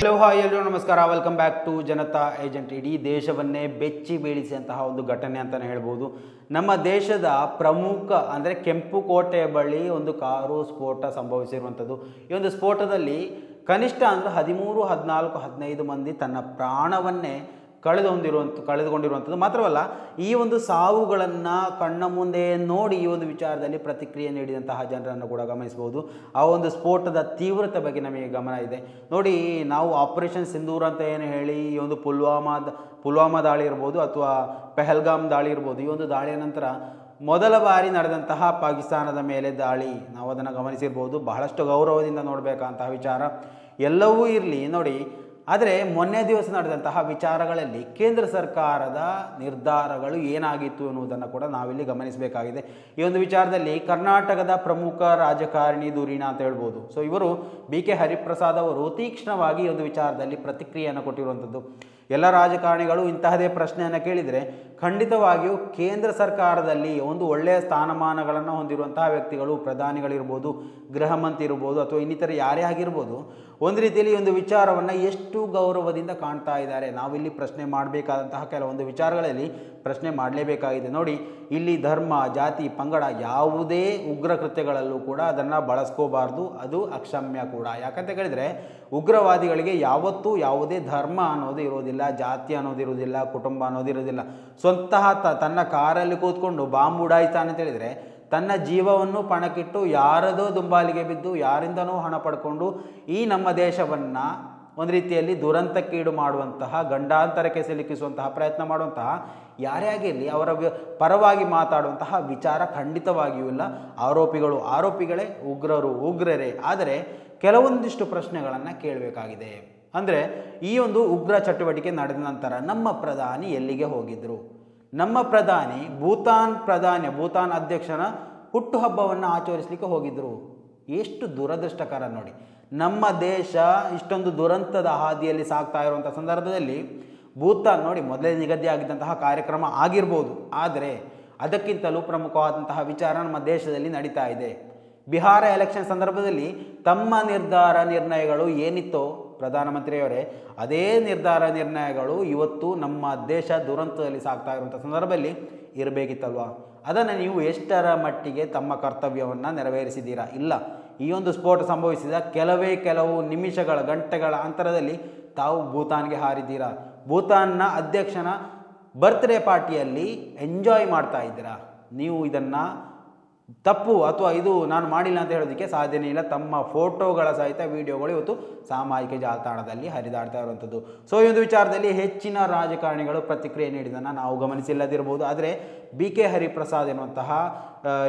Hello hi ಎಲ್ಲರೂ ನಮಸ್ಕಾರ. Welcome back to Janata agent. ಇಡೀ ದೇಶವನ್ನೇ ಬೆಚ್ಚಿ ಬೀಳಿಸಿದಂತಹ ಒಂದು ಘಟನೆ ಅಂತಲೇ ಹೇಳ್ಬೋದು. ನಮ್ಮ ದೇಶದ ಪ್ರಮುಖ ಅಂದರೆ ಕೆಂಪುಕೋಟೆ ಬಳಿ ಒಂದು ಕಾರು ಸ್ಫೋಟ ಸಂಭವಿಸಿರುವಂಥದ್ದು. ಈ ಒಂದು ಸ್ಫೋಟದಲ್ಲಿ ಕನಿಷ್ಠ ಅಂದರೆ 13, 14, 15 ಮಂದಿ ತನ್ನ ಪ್ರಾಣವನ್ನೇ ಕಳೆದುಕೊಂಡಿರುವಂಥದ್ದು. ಮಾತ್ರವಲ್ಲ, ಈ ಒಂದು ಸಾವುಗಳನ್ನು ಕಣ್ಣ ಮುಂದೆ ನೋಡಿ ಈ ಒಂದು ವಿಚಾರದಲ್ಲಿ ಪ್ರತಿಕ್ರಿಯೆ ನೀಡಿದಂತಹ ಜನರನ್ನು ಕೂಡ ಗಮನಿಸಬಹುದು. ಆ ಒಂದು ಸ್ಫೋಟದ ತೀವ್ರತೆ ಬಗ್ಗೆ ನಮಗೆ ಗಮನ ಇದೆ. ನೋಡಿ, ನಾವು ಆಪರೇಷನ್ ಸಿಂಧೂರ್ ಅಂತ ಏನು ಹೇಳಿ ಈ ಒಂದು ಪುಲ್ವಾಮಾ ದಾಳಿ ಇರ್ಬೋದು ಅಥವಾ ಪೆಹಲ್ಗಾಮ್ ದಾಳಿ ಇರ್ಬೋದು, ಈ ಒಂದು ದಾಳಿಯ ನಂತರ ಮೊದಲ ಬಾರಿ ನಡೆದಂತಹ ಪಾಕಿಸ್ತಾನದ ಮೇಲೆ ದಾಳಿ ನಾವು ಅದನ್ನು ಗಮನಿಸಿರ್ಬೋದು. ಬಹಳಷ್ಟು ಗೌರವದಿಂದ ನೋಡಬೇಕಂತಹ ವಿಚಾರ ಎಲ್ಲವೂ ಇರಲಿ ನೋಡಿ. ಆದರೆ ಮೊನ್ನೆ ದಿವಸ ನಡೆದಂತಹ ವಿಚಾರಗಳಲ್ಲಿ ಕೇಂದ್ರ ಸರ್ಕಾರದ ನಿರ್ಧಾರಗಳು ಏನಾಗಿತ್ತು ಎನ್ನುವುದನ್ನು ಕೂಡ ನಾವಿಲ್ಲಿ ಗಮನಿಸಬೇಕಾಗಿದೆ. ಈ ಒಂದು ವಿಚಾರದಲ್ಲಿ ಕರ್ನಾಟಕದ ಪ್ರಮುಖ ರಾಜಕಾರಣಿ ಧುರೀಣ ಅಂತ ಹೇಳ್ಬೋದು. ಸೊ ಇವರು BK ಹರಿಪ್ರಸಾದ್ ಅವರು ತೀಕ್ಷ್ಣವಾಗಿ ಈ ಒಂದು ವಿಚಾರದಲ್ಲಿ ಪ್ರತಿಕ್ರಿಯೆಯನ್ನು ಕೊಟ್ಟಿರುವಂಥದ್ದು. ಎಲ್ಲ ರಾಜಕಾರಣಿಗಳು ಇಂತಹದೇ ಪ್ರಶ್ನೆಯನ್ನು ಕೇಳಿದರೆ ಖಂಡಿತವಾಗಿಯೂ ಕೇಂದ್ರ ಸರ್ಕಾರದಲ್ಲಿ ಒಂದು ಒಳ್ಳೆಯ ಸ್ಥಾನಮಾನಗಳನ್ನು ಹೊಂದಿರುವಂತಹ ವ್ಯಕ್ತಿಗಳು, ಪ್ರಧಾನಿಗಳಿರ್ಬೋದು, ಗೃಹ ಮಂತ್ರಿ ಇರ್ಬೋದು ಅಥವಾ ಇನ್ನಿತರ ಯಾರೇ ಆಗಿರ್ಬೋದು, ಒಂದು ರೀತಿಯಲ್ಲಿ ಒಂದು ವಿಚಾರವನ್ನು ಎಷ್ಟು ಗೌರವದಿಂದ ಕಾಣ್ತಾ ಇದ್ದಾರೆ. ನಾವಿಲ್ಲಿ ಪ್ರಶ್ನೆ ಮಾಡಬೇಕಾದಂತಹ ಕೆಲವೊಂದು ವಿಚಾರಗಳಲ್ಲಿ ಪ್ರಶ್ನೆ ಮಾಡಲೇಬೇಕಾಗಿದೆ. ನೋಡಿ, ಇಲ್ಲಿ ಧರ್ಮ, ಜಾತಿ, ಪಂಗಡ ಯಾವುದೇ ಉಗ್ರ ಕೃತ್ಯಗಳಲ್ಲೂ ಕೂಡ ಅದನ್ನು ಬಳಸ್ಕೋಬಾರ್ದು. ಅದು ಅಕ್ಷಮ್ಯ ಕೂಡ. ಯಾಕಂತ ಕೇಳಿದರೆ ಉಗ್ರವಾದಿಗಳಿಗೆ ಯಾವತ್ತೂ ಯಾವುದೇ ಧರ್ಮ ಅನ್ನೋದು ಇರೋದಿಲ್ಲ, ಜಾತಿ ಅನ್ನೋದಿರೋದಿಲ್ಲ, ಕುಟುಂಬ ಅನ್ನೋದಿರೋದಿಲ್ಲ. ಸ್ವತಃ ತನ್ನ ಕಾರಲ್ಲಿ ಕೂತ್ಕೊಂಡು ಬಾಂಬ್ ಉಡಾಯಿಸ್ತಾನೆ ಅಂತ ಹೇಳಿದರೆ ತನ್ನ ಜೀವವನ್ನು ಪಣಕ್ಕಿಟ್ಟು ಯಾರದೋ ದುಂಬಾಲಿಗೆ ಬಿದ್ದು ಯಾರಿಂದನೂ ಹಣ ಪಡ್ಕೊಂಡು ಈ ನಮ್ಮ ದೇಶವನ್ನು ಒಂದು ರೀತಿಯಲ್ಲಿ ದುರಂತಕ್ಕೀಡು ಮಾಡುವಂತಹ, ಗಂಡಾಂತರಕ್ಕೆ ಸಿಲುಕಿಸುವಂತಹ ಪ್ರಯತ್ನ ಮಾಡುವಂತಹ ಯಾರೇ ಆಗಿರಲಿ ಅವರ ಪರವಾಗಿ ಮಾತಾಡುವಂತಹ ವಿಚಾರ ಖಂಡಿತವಾಗಿಯೂ ಇಲ್ಲ. ಆರೋಪಿಗಳೇ, ಉಗ್ರರೇ. ಆದರೆ ಕೆಲವೊಂದಿಷ್ಟು ಪ್ರಶ್ನೆಗಳನ್ನು ಕೇಳಬೇಕಾಗಿದೆ. ಅಂದರೆ ಈ ಒಂದು ಉಗ್ರ ಚಟುವಟಿಕೆ ನಡೆದ ನಂತರ ನಮ್ಮ ಪ್ರಧಾನಿ ಎಲ್ಲಿಗೆ ಹೋಗಿದ್ರು? ನಮ್ಮ ಪ್ರಧಾನಿ ಭೂತಾನ್ ಅಧ್ಯಕ್ಷನ ಹುಟ್ಟುಹಬ್ಬವನ್ನು ಆಚರಿಸಲಿಕ್ಕೆ ಹೋಗಿದ್ರು. ಎಷ್ಟು ದುರದೃಷ್ಟಕರ ನೋಡಿ. ನಮ್ಮ ದೇಶ ಇಷ್ಟೊಂದು ದುರಂತದ ಹಾದಿಯಲ್ಲಿ ಸಾಗ್ತಾ ಇರುವಂಥ ಸಂದರ್ಭದಲ್ಲಿ ಭೂತಾನ್ ನೋಡಿ, ಮೊದಲೇ ನಿಗದಿಯಾಗಿದ್ದಂತಹ ಕಾರ್ಯಕ್ರಮ ಆಗಿರ್ಬೋದು, ಆದರೆ ಅದಕ್ಕಿಂತಲೂ ಪ್ರಮುಖವಾದಂತಹ ವಿಚಾರ ನಮ್ಮ ದೇಶದಲ್ಲಿ ನಡೀತಾ ಇದೆ. ಬಿಹಾರ ಎಲೆಕ್ಷನ್ ಸಂದರ್ಭದಲ್ಲಿ ತಮ್ಮ ನಿರ್ಣಯಗಳು ಏನಿತ್ತೋ ಪ್ರಧಾನಮಂತ್ರಿಯವರೇ, ಅದೇ ನಿರ್ಣಯಗಳು ಇವತ್ತು ನಮ್ಮ ದೇಶ ದುರಂತದಲ್ಲಿ ಸಾಗ್ತಾ ಇರುವಂಥ ಸಂದರ್ಭದಲ್ಲಿ ಇರಬೇಕಿತ್ತಲ್ವಾ? ಅದನ್ನು ನೀವು ಎಷ್ಟರ ಮಟ್ಟಿಗೆ ತಮ್ಮ ಕರ್ತವ್ಯವನ್ನು ನೆರವೇರಿಸಿದ್ದೀರಾ? ಇಲ್ಲ. ಈ ಒಂದು ಸ್ಫೋಟ ಸಂಭವಿಸಿದ ಕೆಲವು ನಿಮಿಷಗಳ, ಗಂಟೆಗಳ ಅಂತರದಲ್ಲಿ ತಾವು ಭೂತಾನ್ಗೆ ಹಾರಿದ್ದೀರಾ. ಭೂತಾನ್ನ ಅಧ್ಯಕ್ಷನ ಬರ್ತ್ಡೇ ಪಾರ್ಟಿಯಲ್ಲಿ ಎಂಜಾಯ್ ಮಾಡ್ತಾ ಇದ್ದೀರಾ. ನೀವು ಇದನ್ನು ತಪ್ಪು ಅಥವಾ ಇದು ನಾನು ಮಾಡಿಲ್ಲ ಅಂತ ಹೇಳೋದಕ್ಕೆ ಸಾಧ್ಯನೇ ಇಲ್ಲ. ತಮ್ಮ ಫೋಟೋಗಳ ಸಹಿತ ವಿಡಿಯೋಗಳು ಇವತ್ತು ಸಾಮಾಜಿಕ ಜಾಲತಾಣದಲ್ಲಿ ಹರಿದಾಡ್ತಾ ಇರುವಂಥದ್ದು. ಸೊ ಈ ಒಂದು ವಿಚಾರದಲ್ಲಿ ಹೆಚ್ಚಿನ ರಾಜಕಾರಣಿಗಳು ಪ್ರತಿಕ್ರಿಯೆ ನೀಡಿದ್ದನ್ನು ನಾವು ಗಮನಿಸಿಲ್ಲದಿರ್ಬೋದು. ಆದರೆ BK ಹರಿಪ್ರಸಾದ್ ಎನ್ನುವಂತಹ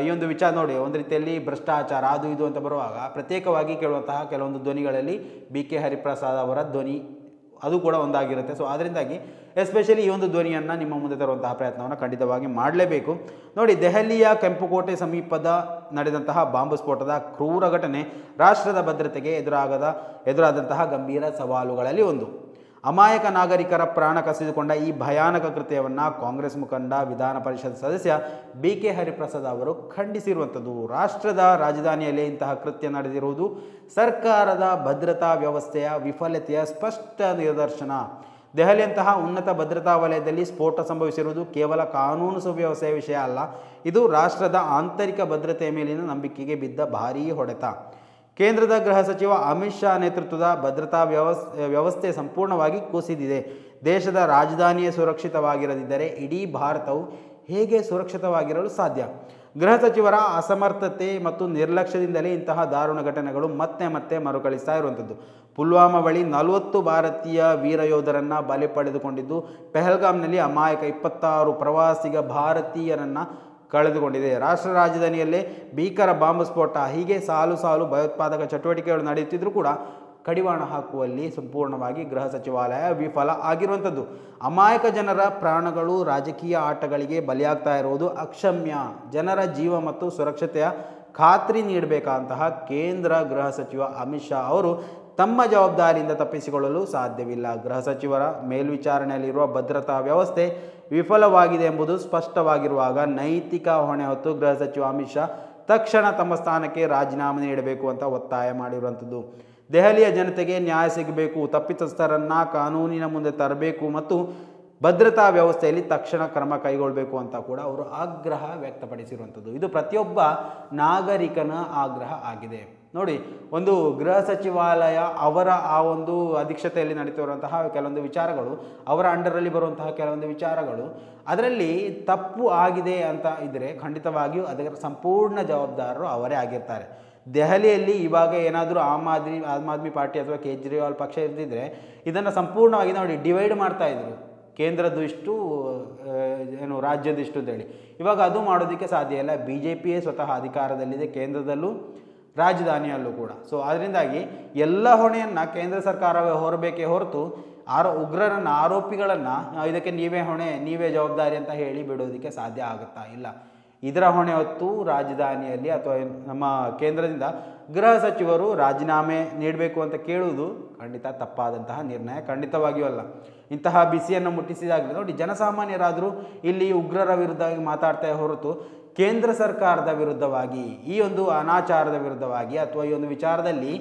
ಈ ಒಂದು ವಿಚಾರ ನೋಡಿ, ಒಂದು ರೀತಿಯಲ್ಲಿ ಭ್ರಷ್ಟಾಚಾರ ಅದು ಇದು ಅಂತ ಬರುವಾಗ ಪ್ರತ್ಯೇಕವಾಗಿ ಕೇಳುವಂತಹ ಕೆಲವೊಂದು ಧ್ವನಿಗಳಲ್ಲಿ BK ಹರಿಪ್ರಸಾದ್ ಅವರ ಧ್ವನಿ ಅದು ಕೂಡ ಒಂದಾಗಿರುತ್ತೆ. ಸೊ ಅದರಿಂದಾಗಿ ಎಸ್ಪೆಷಲಿ ಈ ಒಂದು ಧ್ವನಿಯನ್ನು ನಿಮ್ಮ ಮುಂದೆ ತರುವಂತಹ ಪ್ರಯತ್ನವನ್ನು ಖಂಡಿತವಾಗಿ ಮಾಡಲೇಬೇಕು. ನೋಡಿ, ದೆಹಲಿಯ ಕೆಂಪುಕೋಟೆ ಸಮೀಪದ ನಡೆದಂತಹ ಬಾಂಬ್ ಸ್ಫೋಟದ ಕ್ರೂರ ಘಟನೆ ರಾಷ್ಟ್ರದ ಭದ್ರತೆಗೆ ಎದುರಾದಂತಹ ಗಂಭೀರ ಸವಾಲುಗಳಲ್ಲಿ ಒಂದು. ಅಮಾಯಕ ನಾಗರಿಕರ ಪ್ರಾಣ ಕಸಿದುಕೊಂಡ ಈ ಭಯಾನಕ ಕೃತ್ಯವನ್ನು ಕಾಂಗ್ರೆಸ್ ಮುಖಂಡ, ವಿಧಾನ ಪರಿಷತ್ ಸದಸ್ಯ BK ಹರಿಪ್ರಸಾದ್ ಅವರು ಖಂಡಿಸಿರುವಂಥದ್ದು. ರಾಷ್ಟ್ರದ ರಾಜಧಾನಿಯಲ್ಲಿ ಇಂತಹ ಕೃತ್ಯ ನಡೆದಿರುವುದು ಸರ್ಕಾರದ ಭದ್ರತಾ ವ್ಯವಸ್ಥೆಯ ವಿಫಲತೆಯ ಸ್ಪಷ್ಟ ನಿದರ್ಶನ. ದೆಹಲಿಯಂತಹ ಉನ್ನತ ಭದ್ರತಾ ವಲಯದಲ್ಲಿ ಸ್ಫೋಟ ಸಂಭವಿಸಿರುವುದು ಕೇವಲ ಕಾನೂನು ಸುವ್ಯವಸ್ಥೆಯ ವಿಷಯ ಅಲ್ಲ, ಇದು ರಾಷ್ಟ್ರದ ಆಂತರಿಕ ಭದ್ರತೆಯ ಮೇಲಿನ ನಂಬಿಕೆಗೆ ಬಿದ್ದ ಭಾರೀ ಹೊಡೆತ. ಕೇಂದ್ರದ ಗೃಹ ಸಚಿವ ಅಮಿತ್ ಶಾ ನೇತೃತ್ವದ ಭದ್ರತಾ ವ್ಯವಸ್ಥೆ ಸಂಪೂರ್ಣವಾಗಿ ಕುಸಿದಿದೆ. ದೇಶದ ರಾಜಧಾನಿಯೇ ಸುರಕ್ಷಿತವಾಗಿರದಿದ್ದರೆ ಇಡೀ ಭಾರತವು ಹೇಗೆ ಸುರಕ್ಷಿತವಾಗಿರಲು ಸಾಧ್ಯ? ಗೃಹ ಸಚಿವರ ಅಸಮರ್ಥತೆ ಮತ್ತು ನಿರ್ಲಕ್ಷ್ಯದಿಂದಲೇ ಇಂತಹ ದಾರುಣ ಘಟನೆಗಳು ಮತ್ತೆ ಮರುಕಳಿಸ್ತಾ ಇರುವಂಥದ್ದು. ಪುಲ್ವಾಮಾ ಬಳಿ 40 ಭಾರತೀಯ ವೀರ ಯೋಧರನ್ನು ಬಲಿ ಪಡೆದುಕೊಂಡಿದ್ದು, ಪೆಹಲ್ಗಾಮ್ನಲ್ಲಿ ಅಮಾಯಕ 26 ಪ್ರವಾಸಿಗ ಭಾರತೀಯರನ್ನು ಕಳೆದುಕೊಂಡಿದೆ. ರಾಷ್ಟ್ರ ರಾಜಧಾನಿಯಲ್ಲೇ ಭೀಕರ ಬಾಂಬ್ ಸ್ಫೋಟ, ಹೀಗೆ ಸಾಲು ಭಯೋತ್ಪಾದಕ ಚಟುವಟಿಕೆಗಳು ನಡೆಯುತ್ತಿದ್ದರೂ ಕೂಡ ಕಡಿವಾಣ ಹಾಕುವಲ್ಲಿ ಸಂಪೂರ್ಣವಾಗಿ ಗೃಹ ಸಚಿವಾಲಯ ವಿಫಲ ಆಗಿರುವಂಥದ್ದು. ಅಮಾಯಕ ಜನರ ಪ್ರಾಣಗಳು ರಾಜಕೀಯ ಆಟಗಳಿಗೆ ಬಲಿಯಾಗ್ತಾ ಇರುವುದು ಅಕ್ಷಮ್ಯ. ಜನರ ಜೀವ ಮತ್ತು ಸುರಕ್ಷತೆಯ ಖಾತ್ರಿ ನೀಡಬೇಕಾದಂತಹ ಕೇಂದ್ರ ಗೃಹ ಸಚಿವ ಅಮಿತ್ ಶಾ ಅವರು ತಮ್ಮ ಜವಾಬ್ದಾರಿಯಿಂದ ತಪ್ಪಿಸಿಕೊಳ್ಳಲು ಸಾಧ್ಯವಿಲ್ಲ. ಗೃಹ ಸಚಿವರ ಮೇಲ್ವಿಚಾರಣೆಯಲ್ಲಿರುವ ಭದ್ರತಾ ವ್ಯವಸ್ಥೆ ವಿಫಲವಾಗಿದೆ ಎಂಬುದು ಸ್ಪಷ್ಟವಾಗಿರುವಾಗ ನೈತಿಕ ಹೊಣೆ ಹೊತ್ತು ಗೃಹ ಸಚಿವ ಅಮಿತ್ ಶಾ ತಕ್ಷಣ ತಮ್ಮ ಸ್ಥಾನಕ್ಕೆ ರಾಜೀನಾಮೆ ನೀಡಬೇಕು ಅಂತ ಒತ್ತಾಯ ಮಾಡಿರುವಂಥದ್ದು. ದೆಹಲಿಯ ಜನತೆಗೆ ನ್ಯಾಯ ಸಿಗಬೇಕು, ತಪ್ಪಿತಸ್ಥರನ್ನು ಕಾನೂನಿನ ಮುಂದೆ ತರಬೇಕು ಮತ್ತು ಭದ್ರತಾ ವ್ಯವಸ್ಥೆಯಲ್ಲಿ ತಕ್ಷಣ ಕ್ರಮ ಕೈಗೊಳ್ಳಬೇಕು ಅಂತ ಕೂಡ ಅವರು ಆಗ್ರಹ ವ್ಯಕ್ತಪಡಿಸಿರುವಂಥದ್ದು. ಇದು ಪ್ರತಿಯೊಬ್ಬ ನಾಗರಿಕನ ಆಗ್ರಹ ಆಗಿದೆ. ನೋಡಿ, ಒಂದು ಗೃಹ ಸಚಿವಾಲಯ ಅವರ ಆ ಒಂದು ಅಧ್ಯಕ್ಷತೆಯಲ್ಲಿ ನಡೀತಿರುವಂತಹ ಕೆಲವೊಂದು ವಿಚಾರಗಳು, ಅವರ ಅಂಡರಲ್ಲಿ ಬರುವಂತಹ ಕೆಲವೊಂದು ವಿಚಾರಗಳು, ಅದರಲ್ಲಿ ತಪ್ಪು ಆಗಿದೆ ಅಂತ ಇದ್ದರೆ ಖಂಡಿತವಾಗಿಯೂ ಅದರ ಸಂಪೂರ್ಣ ಜವಾಬ್ದಾರರು ಅವರೇ ಆಗಿರ್ತಾರೆ. ದೆಹಲಿಯಲ್ಲಿ ಇವಾಗ ಏನಾದರೂ ಆಮ್ ಆದ್ಮಿ ಪಾರ್ಟಿ ಅಥವಾ ಕೇಜ್ರಿವಾಲ್ ಪಕ್ಷ ಇರ್ತಿದ್ರೆ ಇದನ್ನು ಸಂಪೂರ್ಣವಾಗಿ ನೋಡಿ ಡಿವೈಡ್ ಮಾಡ್ತಾಯಿದ್ರು, ಕೇಂದ್ರದಿಷ್ಟು ಏನು ರಾಜ್ಯದಿಷ್ಟು ಅಂತೇಳಿ. ಇವಾಗ ಅದು ಮಾಡೋದಕ್ಕೆ ಸಾಧ್ಯ ಇಲ್ಲ. BJPಯೇ ಸ್ವತಃ ಅಧಿಕಾರದಲ್ಲಿದೆ, ಕೇಂದ್ರದಲ್ಲೂ ರಾಜಧಾನಿಯಲ್ಲೂ ಕೂಡ. ಸೊ ಅದರಿಂದಾಗಿ ಎಲ್ಲ ಹೊಣೆಯನ್ನು ಕೇಂದ್ರ ಸರ್ಕಾರವೇ ಹೊರಬೇಕೇ ಹೊರತು ಉಗ್ರರನ್ನು, ಆರೋಪಿಗಳನ್ನು ಇದಕ್ಕೆ ನೀವೇ ಹೊಣೆ, ನೀವೇ ಜವಾಬ್ದಾರಿ ಅಂತ ಹೇಳಿ ಬಿಡೋದಕ್ಕೆ ಸಾಧ್ಯ ಆಗುತ್ತಾ ಇಲ್ಲ. ಇದರ ಹೊಣೆ ಹೊತ್ತು ರಾಜಧಾನಿಯಲ್ಲಿ ಅಥವಾ ನಮ್ಮ ಕೇಂದ್ರದಿಂದ ಗೃಹ ಸಚಿವರು ರಾಜೀನಾಮೆ ನೀಡಬೇಕು ಅಂತ ಕೇಳುವುದು ಖಂಡಿತ ತಪ್ಪಾದಂತಹ ನಿರ್ಣಯ, ಖಂಡಿತವಾಗಿಯೂ ಅಲ್ಲ. ಇಂತಹ ಬಿಸಿಯನ್ನು ಮುಟ್ಟಿಸಿದಾಗಲೇ ನೋಡಿ ಜನಸಾಮಾನ್ಯರಾದರೂ ಇಲ್ಲಿ ಉಗ್ರರ ವಿರುದ್ಧವಾಗಿ ಮಾತಾಡ್ತಾ ಹೊರತು ಕೇಂದ್ರ ಸರ್ಕಾರದ ವಿರುದ್ಧವಾಗಿ, ಈ ಒಂದು ಅನಾಚಾರದ ವಿರುದ್ಧವಾಗಿ ಅಥವಾ ಈ ಒಂದು ವಿಚಾರದಲ್ಲಿ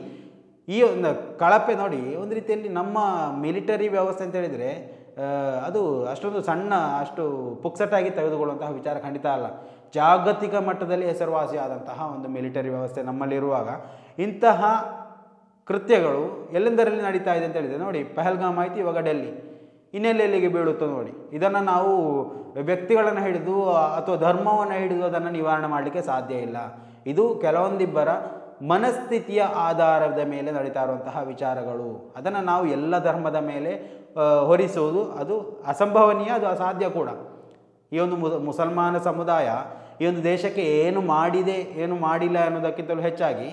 ಈ ಒಂದು ಕಳಪೆ ನೋಡಿ, ಒಂದು ರೀತಿಯಲ್ಲಿ ನಮ್ಮ ಮಿಲಿಟರಿ ವ್ಯವಸ್ಥೆ ಅಂತ ಹೇಳಿದರೆ ಅದು ಅಷ್ಟೊಂದು ಸಣ್ಣ, ಅಷ್ಟು ಪುಕ್ಸಟ್ಟಾಗಿ ತೆಗೆದುಕೊಳ್ಳುವಂತಹ ವಿಚಾರ ಖಂಡಿತ ಅಲ್ಲ. ಜಾಗತಿಕ ಮಟ್ಟದಲ್ಲಿ ಹೆಸರುವಾಸಿಯಾದಂತಹ ಒಂದು ಮಿಲಿಟರಿ ವ್ಯವಸ್ಥೆ ನಮ್ಮಲ್ಲಿರುವಾಗ ಇಂತಹ ಕೃತ್ಯಗಳು ಎಲ್ಲೆಂದರಲ್ಲಿ ನಡೀತಾ ಇದೆ ಅಂತ ಹೇಳಿದರೆ ನೋಡಿ, ಪಹಲ್ಗಾಮ್ ಆಯಿತು, ಇವಾಗ ಡೆಲ್ಲಿ, ಇನ್ನೆಲ್ಲೆಲ್ಲಿಗೆ ಬೀಳುತ್ತೋ ನೋಡಿ. ಇದನ್ನು ನಾವು ವ್ಯಕ್ತಿಗಳನ್ನು ಹಿಡಿದು ಅಥವಾ ಧರ್ಮವನ್ನು ಹಿಡಿದು ಅದನ್ನು ನಿವಾರಣೆ ಮಾಡಲಿಕ್ಕೆ ಸಾಧ್ಯ ಇಲ್ಲ. ಇದು ಕೆಲವೊಂದಿಬ್ಬರ ಮನಸ್ಥಿತಿಯ ಆಧಾರದ ಮೇಲೆ ನಡೀತಾ ಇರುವಂತಹ ವಿಚಾರಗಳು. ಅದನ್ನು ನಾವು ಎಲ್ಲ ಧರ್ಮದ ಮೇಲೆ ಹೊರಿಸುವುದು ಅದು ಅಸಂಭವನೀಯ, ಅದು ಅಸಾಧ್ಯ ಕೂಡ. ಈ ಒಂದು ಮುಸಲ್ಮಾನ ಸಮುದಾಯ ಈ ಒಂದು ದೇಶಕ್ಕೆ ಏನು ಮಾಡಿದೆ, ಏನು ಮಾಡಿಲ್ಲ ಅನ್ನೋದಕ್ಕಿಂತಲೂ ಹೆಚ್ಚಾಗಿ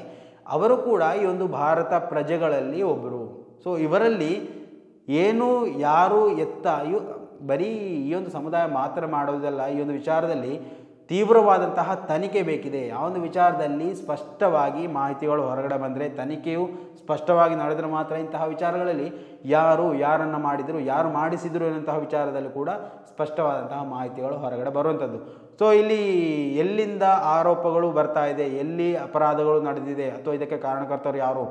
ಅವರು ಕೂಡ ಈ ಒಂದು ಭಾರತ ಪ್ರಜೆಗಳಲ್ಲಿ ಒಬ್ಬರು. ಸೊ ಇವರಲ್ಲಿ ಏನು, ಯಾರು, ಎತ್ತ, ಬರೀ ಈ ಒಂದು ಸಮುದಾಯ ಮಾತ್ರ ಮಾಡೋದಲ್ಲ. ಈ ಒಂದು ವಿಚಾರದಲ್ಲಿ ತೀವ್ರವಾದಂತಹ ತನಿಖೆ ಬೇಕಿದೆ. ಆ ಒಂದು ವಿಚಾರದಲ್ಲಿ ಸ್ಪಷ್ಟವಾಗಿ ಮಾಹಿತಿಗಳು ಹೊರಗಡೆ ಬಂದರೆ, ತನಿಖೆಯು ಸ್ಪಷ್ಟವಾಗಿ ನಡೆದರೆ ಮಾತ್ರ ಇಂತಹ ವಿಚಾರಗಳಲ್ಲಿ ಯಾರು, ಯಾರನ್ನು ಮಾಡಿದರು, ಯಾರು ಮಾಡಿಸಿದರು ಎನ್ನುವಂತಹ ವಿಚಾರದಲ್ಲಿ ಕೂಡ ಸ್ಪಷ್ಟವಾದಂತಹ ಮಾಹಿತಿಗಳು ಹೊರಗಡೆ ಬರುವಂಥದ್ದು. ಸೊ ಇಲ್ಲಿ ಎಲ್ಲಿಂದ ಆರೋಪಗಳು ಬರ್ತಾ ಇದೆ, ಎಲ್ಲಿ ಅಪರಾಧಗಳು ನಡೆದಿದೆ ಅಥವಾ ಇದಕ್ಕೆ ಕಾರಣಕರ್ತರು ಯಾರು,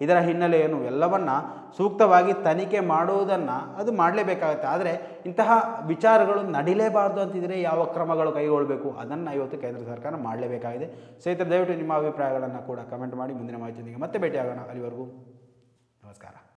ಇದರ ಹಿನ್ನೆಲೆ ಏನು, ಎಲ್ಲವನ್ನು ಸೂಕ್ತವಾಗಿ ತನಿಖೆ ಮಾಡುವುದನ್ನು ಅದು ಮಾಡಲೇಬೇಕಾಗುತ್ತೆ. ಆದರೆ ಇಂತಹ ವಿಚಾರಗಳು ನಡೀಲೇಬಾರ್ದು ಅಂತಿದ್ರೆ ಯಾವ ಕ್ರಮಗಳು ಕೈಗೊಳ್ಳಬೇಕು ಅದನ್ನು ಇವತ್ತು ಕೇಂದ್ರ ಸರ್ಕಾರ ಮಾಡಲೇಬೇಕಾಗಿದೆ. ಸ್ನೇಹಿತರೆ, ದಯವಿಟ್ಟು ನಿಮ್ಮ ಅಭಿಪ್ರಾಯಗಳನ್ನು ಕೂಡ ಕಮೆಂಟ್ ಮಾಡಿ. ಮುಂದಿನ ಮಾಹಿತಿಯೊಂದಿಗೆ ಮತ್ತೆ ಭೇಟಿಯಾಗೋಣ. ಅಲ್ಲಿವರೆಗೂ ನಮಸ್ಕಾರ.